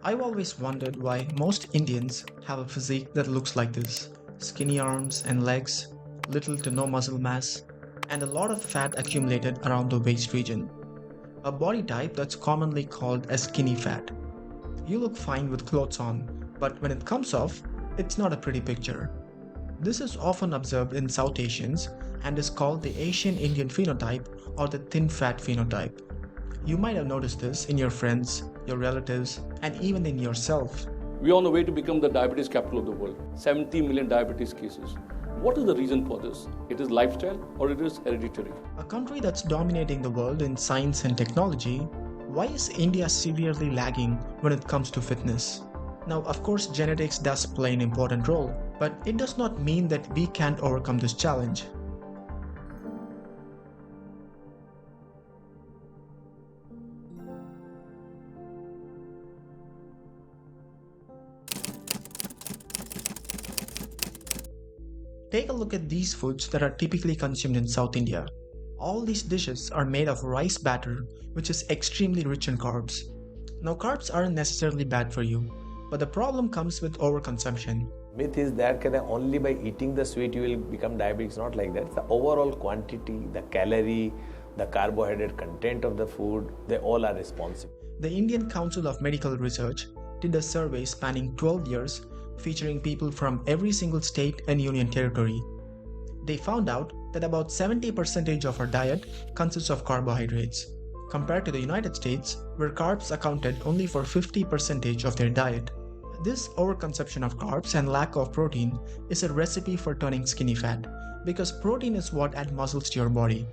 I've always wondered why most Indians have a physique that looks like this: skinny arms and legs, little to no muscle mass, and a lot of fat accumulated around the waist region. A body type that's commonly called as skinny fat. You look fine with clothes on, but when it comes off, it's not a pretty picture. This is often observed in South Asians and is called the Asian Indian phenotype or the thin fat phenotype. You might have noticed this in your friends, your relatives, and even in yourself. We are on the way to become the diabetes capital of the world. 70 million diabetes cases. What is the reason for this? It is lifestyle or it is hereditary? A country that's dominating the world in science and technology, why is India severely lagging when it comes to fitness? Now, of course, genetics does play an important role, but it does not mean that we can't overcome this challenge. Take a look at these foods that are typically consumed in South India. All these dishes are made of rice batter, which is extremely rich in carbs. Now, carbs aren't necessarily bad for you, but the problem comes with overconsumption. Myth is that only by eating the sweet you will become diabetic. It's not like that. The overall quantity, the calorie, the carbohydrate content of the food, they all are responsible. The Indian Council of Medical Research did a survey spanning 12 years featuring people from every single state and union territory. They found out that about 70% of our diet consists of carbohydrates, compared to the United States, where carbs accounted only for 50% of their diet. This overconsumption of carbs and lack of protein is a recipe for turning skinny fat, because protein is what adds muscles to your body.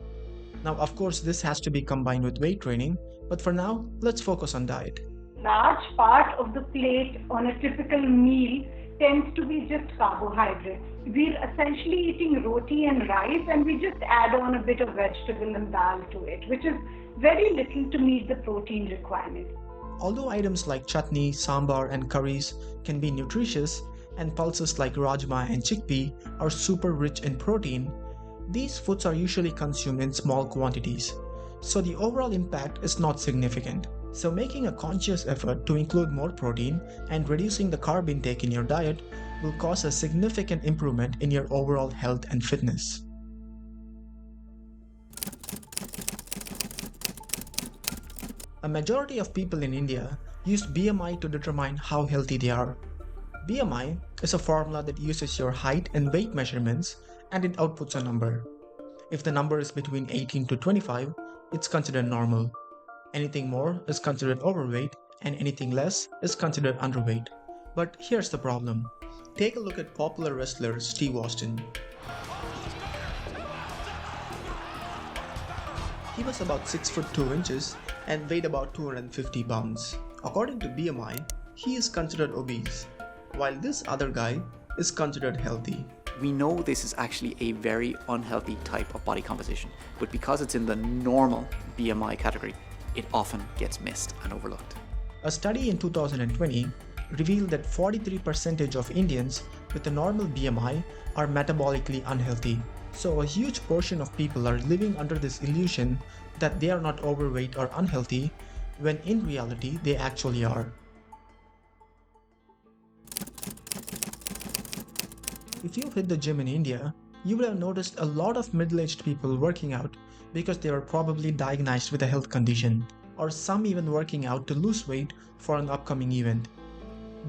Now, of course, this has to be combined with weight training, but for now, let's focus on diet. Large part of the plate on a typical meal tends to be just carbohydrates. We're essentially eating roti and rice, and we just add on a bit of vegetable and dal to it, which is very little to meet the protein requirement. Although items like chutney, sambar, and curries can be nutritious, and pulses like rajma and chickpea are super rich in protein, these foods are usually consumed in small quantities, so the overall impact is not significant. So making a conscious effort to include more protein and reducing the carb intake in your diet will cause a significant improvement in your overall health and fitness. A majority of people in India use BMI to determine how healthy they are. BMI is a formula that uses your height and weight measurements and it outputs a number. If the number is between 18 to 25, it's considered normal. Anything more is considered overweight and anything less is considered underweight. But here's the problem. Take a look at popular wrestler Steve Austin. He was about 6 foot 2 inches and weighed about 250 pounds. According to BMI, he is considered obese, while this other guy is considered healthy. We know this is actually a very unhealthy type of body composition, but because it's in the normal BMI category, it often gets missed and overlooked. A study in 2020 revealed that 43% of Indians with a normal BMI are metabolically unhealthy. So a huge portion of people are living under this illusion that they are not overweight or unhealthy, when in reality they actually are. If you hit the gym in India, you would have noticed a lot of middle-aged people working out because they were probably diagnosed with a health condition, or some even working out to lose weight for an upcoming event.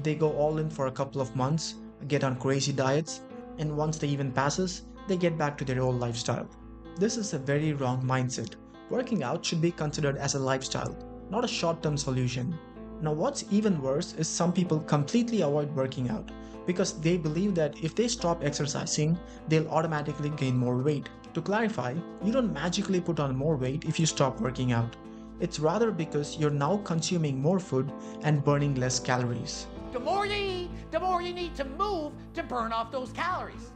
They go all in for a couple of months, get on crazy diets, and once the event passes, they get back to their old lifestyle. This is a very wrong mindset. Working out should be considered as a lifestyle, not a short-term solution. Now, what's even worse is some people completely avoid working out because they believe that if they stop exercising, they'll automatically gain more weight. To clarify, you don't magically put on more weight if you stop working out. It's rather because you're now consuming more food and burning less calories. The more you eat, the more you need to move to burn off those calories.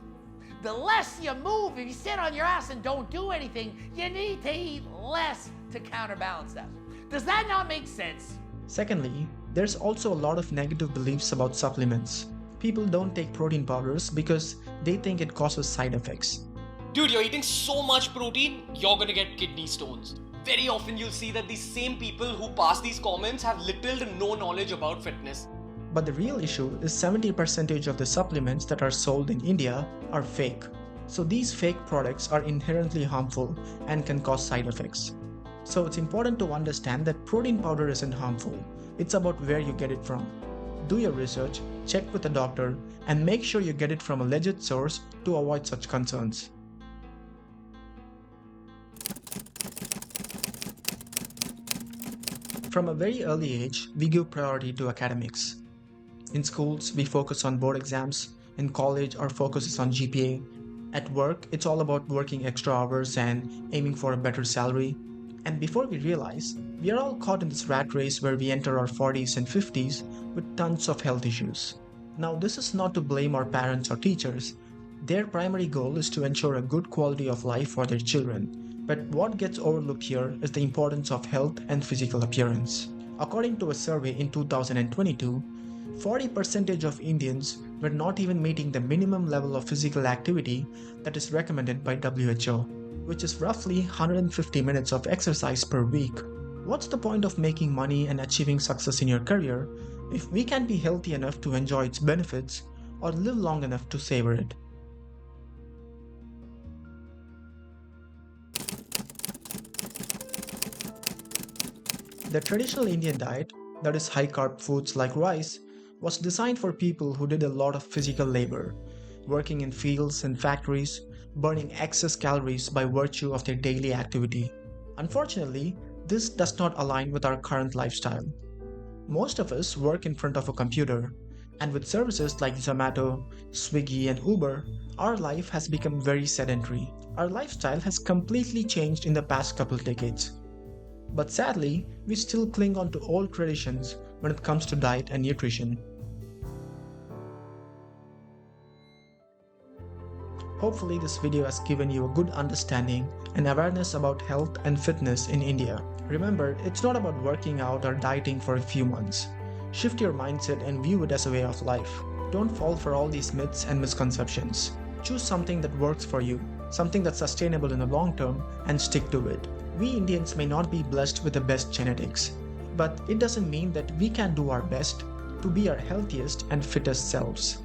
The less you move, if you sit on your ass and don't do anything, you need to eat less to counterbalance that. Does that not make sense? Secondly, there's also a lot of negative beliefs about supplements. People don't take protein powders because they think it causes side effects. Dude, you're eating so much protein, you're gonna get kidney stones. very often you'll see that these same people who pass these comments have little to no knowledge about fitness. But the real issue is 70% of the supplements that are sold in India are fake. So these fake products are inherently harmful and can cause side effects. So it's important to understand that protein powder isn't harmful. It's about where you get it from. Do your research, check with a doctor, and make sure you get it from a legit source to avoid such concerns. From a very early age, we give priority to academics. In schools, we focus on board exams. In college, our focus is on GPA. At work, it's all about working extra hours and aiming for a better salary. And before we realize, we are all caught in this rat race where we enter our 40s and 50s with tons of health issues. Now, this is not to blame our parents or teachers. Their primary goal is to ensure a good quality of life for their children. But what gets overlooked here is the importance of health and physical appearance. According to a survey in 2022, 40% of Indians were not even meeting the minimum level of physical activity that is recommended by WHO, which is roughly 150 minutes of exercise per week. What's the point of making money and achieving success in your career if we can't be healthy enough to enjoy its benefits or live long enough to savor it? The traditional Indian diet, that is high carb foods like rice, was designed for people who did a lot of physical labor, working in fields and factories, burning excess calories by virtue of their daily activity. Unfortunately, this does not align with our current lifestyle. Most of us work in front of a computer, and with services like Zomato, Swiggy, and Uber, our life has become very sedentary. Our lifestyle has completely changed in the past couple decades. But sadly, we still cling on to old traditions when it comes to diet and nutrition. Hopefully this video has given you a good understanding and awareness about health and fitness in India. Remember, it's not about working out or dieting for a few months. Shift your mindset and view it as a way of life. Don't fall for all these myths and misconceptions. Choose something that works for you, something that's sustainable in the long term, and stick to it. We Indians may not be blessed with the best genetics, but it doesn't mean that we can't do our best to be our healthiest and fittest selves.